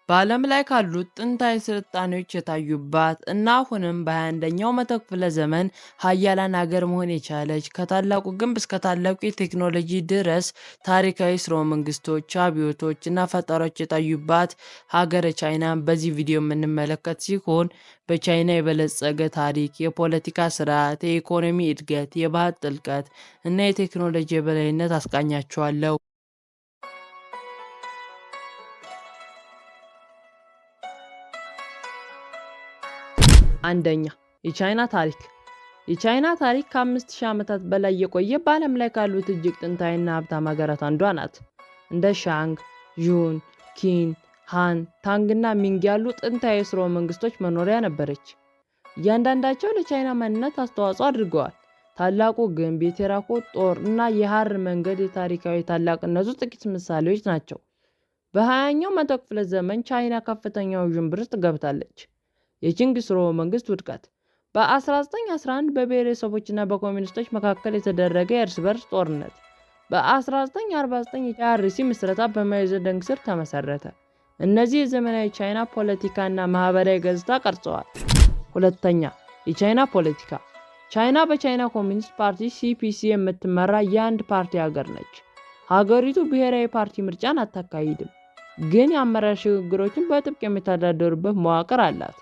በዓለም ላይ ካሉት ጥንታዊ ስልጣኔዎች የታዩባት እና አሁንም በ21ኛው መቶ ክፍለ ዘመን ሀያላን ሀገር መሆን የቻለች ከታላቁ ግንብ እስከ ታላቁ የቴክኖሎጂ ድረስ ታሪካዊ ስርወ መንግስቶች፣ አብዮቶች እና ፈጠራዎች የታዩባት ሀገረ ቻይናን በዚህ ቪዲዮ የምንመለከት ሲሆን በቻይና የበለጸገ ታሪክ፣ የፖለቲካ ስርዓት፣ የኢኮኖሚ እድገት፣ የባህል ጥልቀት እና የቴክኖሎጂ የበላይነት አስቃኛችኋለሁ። አንደኛ የቻይና ታሪክ። የቻይና ታሪክ ከ5000 ዓመታት በላይ የቆየ በዓለም ላይ ካሉት እጅግ ጥንታዊና ሀብታም ሀገራት አንዷ ናት። እንደ ሻንግ፣ ዡን፣ ኪን፣ ሃን፣ ታንግ እና ሚንግ ያሉ ጥንታዊ ስርወ መንግስቶች መኖሪያ ነበረች። እያንዳንዳቸው ለቻይና ማንነት አስተዋጽኦ አድርገዋል። ታላቁ ግንብ፣ የቴራኮት ጦር እና የሐር መንገድ የታሪካዊ ታላቅነቱ ጥቂት ምሳሌዎች ናቸው። በ20ኛው መቶ ክፍለ ዘመን ቻይና ከፍተኛው ውዥንብር ውስጥ ገብታለች። የቺንግ ስርወ መንግስት ውድቀት። በ1911 በብሔረሰቦችና በኮሚኒስቶች መካከል የተደረገ የእርስ በርስ ጦርነት። በ1949 የአርሲ ምስረታ በማኦ ዜዱንግ ስር ተመሰረተ። እነዚህ የዘመናዊ ቻይና ፖለቲካና ማህበራዊ ገጽታ ቀርጸዋል። ሁለተኛ የቻይና ፖለቲካ። ቻይና በቻይና ኮሚኒስት ፓርቲ (ሲፒሲ) የምትመራ የአንድ ፓርቲ ሀገር ነች። ሀገሪቱ ብሔራዊ ፓርቲ ምርጫን አታካሂድም፣ ግን የአመራር ሽግግሮችን በጥብቅ የሚተዳደሩበት መዋቅር አላት።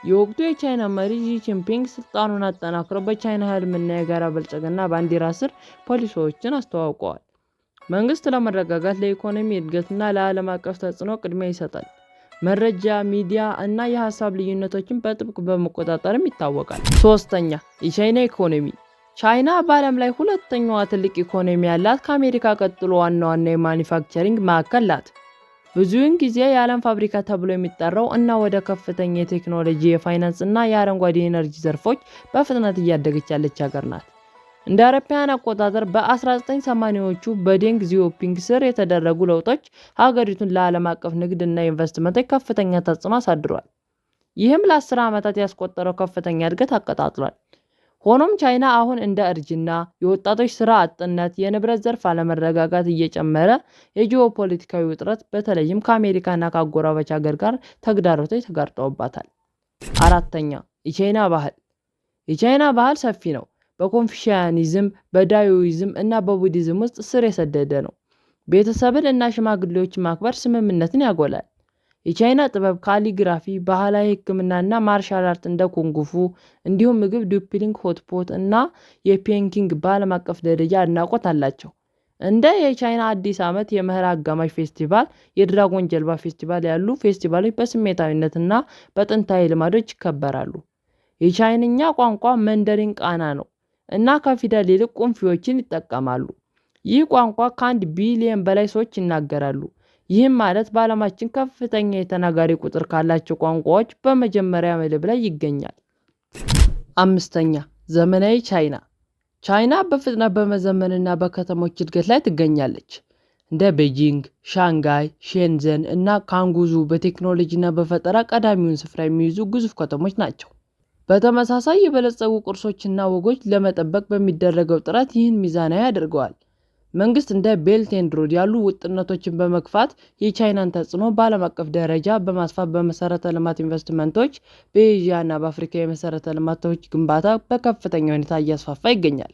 የወቅቱ የቻይና መሪ ዢ ጂንፒንግ ስልጣኑን አጠናክረው በቻይና ህልምና የጋራ ብልጽግና ባንዲራ ስር ፖሊሲዎችን አስተዋውቀዋል። መንግስት ለመረጋጋት፣ ለኢኮኖሚ እድገትና ለዓለም አቀፍ ተጽዕኖ ቅድሚያ ይሰጣል። መረጃ፣ ሚዲያ እና የሀሳብ ልዩነቶችን በጥብቅ በመቆጣጠርም ይታወቃል። ሶስተኛ የቻይና ኢኮኖሚ። ቻይና በዓለም ላይ ሁለተኛዋ ትልቅ ኢኮኖሚ ያላት፣ ከአሜሪካ ቀጥሎ ዋና የማኒፋክቸሪንግ ማዕከል ናት። ብዙውን ጊዜ የዓለም ፋብሪካ ተብሎ የሚጠራው እና ወደ ከፍተኛ የቴክኖሎጂ፣ የፋይናንስ እና የአረንጓዴ ኤነርጂ ዘርፎች በፍጥነት እያደገች ያለች ሀገር ናት። እንደ አውሮፓውያን አቆጣጠር በ1980ዎቹ በዴንግ ዚኦፒንግ ስር የተደረጉ ለውጦች ሀገሪቱን ለዓለም አቀፍ ንግድ እና ኢንቨስትመንቶች ከፍተኛ ተጽዕኖ አሳድሯል። ይህም ለ10 ዓመታት ያስቆጠረው ከፍተኛ እድገት አቀጣጥሏል። ሆኖም ቻይና አሁን እንደ እርጅና፣ የወጣቶች ስራ አጥነት፣ የንብረት ዘርፍ አለመረጋጋት እየጨመረ የጂኦፖለቲካዊ ውጥረት በተለይም ከአሜሪካና ከአጎራባች ሀገር ጋር ተግዳሮቶች ተጋርጠውባታል። አራተኛ የቻይና ባህል። የቻይና ባህል ሰፊ ነው። በኮንፊሽያኒዝም፣ በዳዮይዝም እና በቡዲዝም ውስጥ ስር የሰደደ ነው። ቤተሰብን እና ሽማግሌዎችን ማክበር ስምምነትን ያጎላል። የቻይና ጥበብ፣ ካሊግራፊ፣ ባህላዊ ሕክምና እና ማርሻል አርት እንደ ኩንጉፉ እንዲሁም ምግብ፣ ዱፕሊንግ፣ ሆትፖት እና የፔኪንግ በዓለም አቀፍ ደረጃ አድናቆት አላቸው። እንደ የቻይና አዲስ ዓመት፣ የመኸር አጋማሽ ፌስቲቫል፣ የድራጎን ጀልባ ፌስቲቫል ያሉ ፌስቲቫሎች በስሜታዊነት እና በጥንታዊ ልማዶች ይከበራሉ። የቻይንኛ ቋንቋ መንደሪን ቃና ነው እና ከፊደል ይልቅ ቁምፊዎችን ይጠቀማሉ። ይህ ቋንቋ ከ1 ቢሊዮን በላይ ሰዎች ይናገራሉ። ይህም ማለት በዓለማችን ከፍተኛ የተናጋሪ ቁጥር ካላቸው ቋንቋዎች በመጀመሪያ ምድብ ላይ ይገኛል። አምስተኛ ዘመናዊ ቻይና። ቻይና በፍጥነት በመዘመንና በከተሞች እድገት ላይ ትገኛለች። እንደ ቤጂንግ፣ ሻንጋይ፣ ሼንዘን እና ካንጉዙ በቴክኖሎጂና በፈጠራ ቀዳሚውን ስፍራ የሚይዙ ግዙፍ ከተሞች ናቸው። በተመሳሳይ የበለጸጉ ቅርሶችና ወጎች ለመጠበቅ በሚደረገው ጥረት ይህን ሚዛናዊ ያደርገዋል። መንግስት እንደ ቤልት ኤንድ ሮድ ያሉ ውጥኖችን በመግፋት የቻይናን ተጽዕኖ በዓለም አቀፍ ደረጃ በማስፋት በመሰረተ ልማት ኢንቨስትመንቶች፣ በኤዥያ እና በአፍሪካ የመሰረተ ልማቶች ግንባታ በከፍተኛ ሁኔታ እያስፋፋ ይገኛል።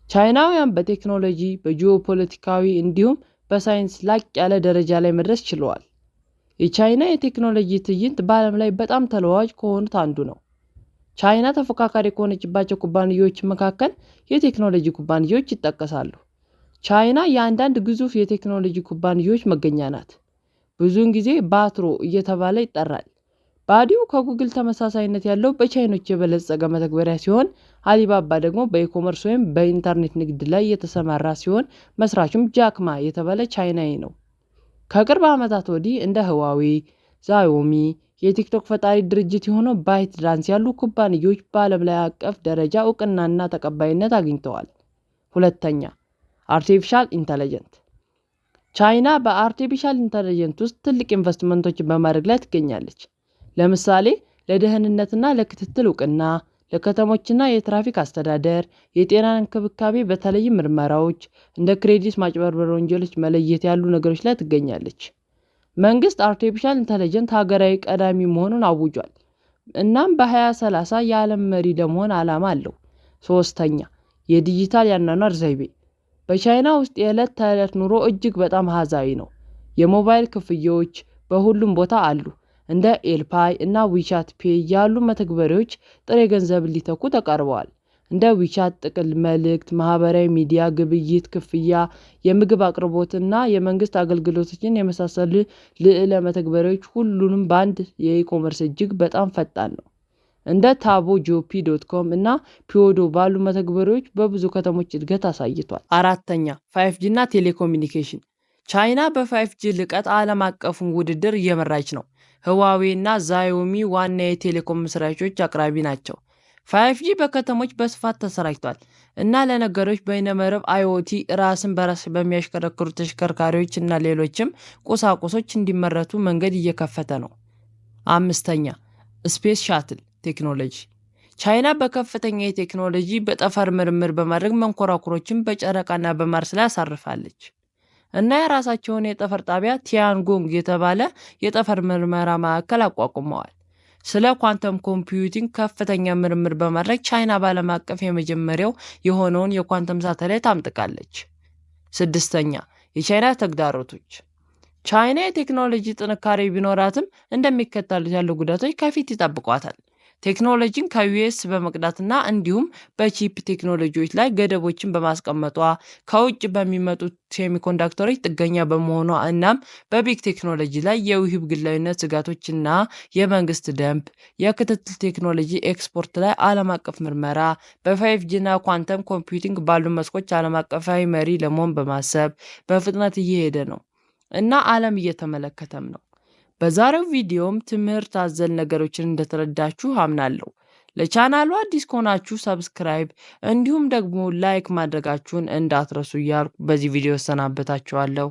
ቻይናውያን በቴክኖሎጂ፣ በጂኦፖለቲካዊ እንዲሁም በሳይንስ ላቅ ያለ ደረጃ ላይ መድረስ ችለዋል። የቻይና የቴክኖሎጂ ትዕይንት በዓለም ላይ በጣም ተለዋዋጭ ከሆኑት አንዱ ነው። ቻይና ተፎካካሪ ከሆነችባቸው ኩባንያዎች መካከል የቴክኖሎጂ ኩባንያዎች ይጠቀሳሉ። ቻይና የአንዳንድ ግዙፍ የቴክኖሎጂ ኩባንያዎች መገኛ ናት። ብዙውን ጊዜ ባትሮ እየተባለ ይጠራል። ባዲው ከጉግል ተመሳሳይነት ያለው በቻይኖች የበለጸገ መተግበሪያ ሲሆን፣ አሊባባ ደግሞ በኢኮመርስ ወይም በኢንተርኔት ንግድ ላይ የተሰማራ ሲሆን፣ መስራቹም ጃክማ የተባለ ቻይናዊ ነው። ከቅርብ ዓመታት ወዲህ እንደ ህዋዌ፣ ዛዮሚ፣ የቲክቶክ ፈጣሪ ድርጅት የሆነው ባይት ዳንስ ያሉ ኩባንያዎች በዓለም ላይ አቀፍ ደረጃ እውቅናና ተቀባይነት አግኝተዋል። ሁለተኛ አርቲፊሻል ኢንተለጀንስ። ቻይና በአርቲፊሻል ኢንተለጀንስ ውስጥ ትልቅ ኢንቨስትመንቶችን በማድረግ ላይ ትገኛለች። ለምሳሌ ለደህንነትና ለክትትል እውቅና፣ ለከተሞችና የትራፊክ አስተዳደር፣ የጤና እንክብካቤ በተለይም ምርመራዎች፣ እንደ ክሬዲት ማጭበርበር ወንጀሎች መለየት ያሉ ነገሮች ላይ ትገኛለች። መንግስት አርቲፊሻል ኢንተለጀንስ ሀገራዊ ቀዳሚ መሆኑን አውጇል። እናም በ2030 የዓለም መሪ ለመሆን ዓላማ አለው። 3ኛ የዲጂታል የአኗኗር ዘይቤ በቻይና ውስጥ የዕለት ተዕለት ኑሮ እጅግ በጣም አሃዛዊ ነው። የሞባይል ክፍያዎች በሁሉም ቦታ አሉ። እንደ ኤልፓይ እና ዊቻት ፔይ ያሉ መተግበሪያዎች ጥሬ ገንዘብን ሊተኩ ተቃርበዋል። እንደ ዊቻት ጥቅል መልእክት፣ ማህበራዊ ሚዲያ፣ ግብይት፣ ክፍያ፣ የምግብ አቅርቦት እና የመንግስት አገልግሎቶችን የመሳሰሉ ልዕለ መተግበሪያዎች ሁሉንም በአንድ የኢኮመርስ እጅግ በጣም ፈጣን ነው። እንደ ታቦ ጂኦፒ.ኮም እና ፒዮዶ ባሉ መተግበሪያዎች በብዙ ከተሞች እድገት አሳይቷል። 4ኛ 5G እና ቴሌኮሙኒኬሽን ቻይና በ5G ልቀት ዓለም አቀፉን ውድድር እየመራች ነው። ህዋዌ እና ዛዮሚ ዋና የቴሌኮም መስራቾች አቅራቢ ናቸው። 5G በከተሞች በስፋት ተሰራጭቷል እና ለነገሮች በይነመረብ IoT፣ ራስን በራስ በሚያሽከረክሩ ተሽከርካሪዎች እና ሌሎችም ቁሳቁሶች እንዲመረቱ መንገድ እየከፈተ ነው። 5ኛ ስፔስ ሻትል ቴክኖሎጂ ቻይና በከፍተኛ የቴክኖሎጂ በጠፈር ምርምር በማድረግ መንኮራኩሮችን በጨረቃና በማርስ ላይ አሳርፋለች እና የራሳቸውን የጠፈር ጣቢያ ቲያንጎንግ የተባለ የጠፈር ምርመራ ማዕከል አቋቁመዋል። ስለ ኳንተም ኮምፒውቲንግ ከፍተኛ ምርምር በማድረግ ቻይና በዓለም አቀፍ የመጀመሪያው የሆነውን የኳንተም ሳተላይት አምጥቃለች። 6ኛ የቻይና ተግዳሮቶች ቻይና የቴክኖሎጂ ጥንካሬ ቢኖራትም እንደሚከተሉት ያሉ ጉዳቶች ከፊት ይጠብቋታል። ቴክኖሎጂን ከዩኤስ በመቅዳትና እንዲሁም በቺፕ ቴክኖሎጂዎች ላይ ገደቦችን በማስቀመጧ፣ ከውጭ በሚመጡት ሴሚኮንዳክተሮች ጥገኛ በመሆኗ እናም በቢግ ቴክኖሎጂ ላይ የውሂብ ግላዊነት ስጋቶች እና የመንግስት ደንብ፣ የክትትል ቴክኖሎጂ ኤክስፖርት ላይ ዓለም አቀፍ ምርመራ፣ በ5G እና ኳንተም ኮምፒውቲንግ ባሉ መስኮች ዓለም አቀፋዊ መሪ ለመሆን በማሰብ በፍጥነት እየሄደ ነው እና ዓለም እየተመለከተም ነው። በዛሬው ቪዲዮም ትምህርት አዘል ነገሮችን እንደተረዳችሁ አምናለሁ። ለቻናሉ አዲስ ከሆናችሁ ሰብስክራይብ እንዲሁም ደግሞ ላይክ ማድረጋችሁን እንዳትረሱ እያልኩ በዚህ ቪዲዮ እሰናበታችኋለሁ።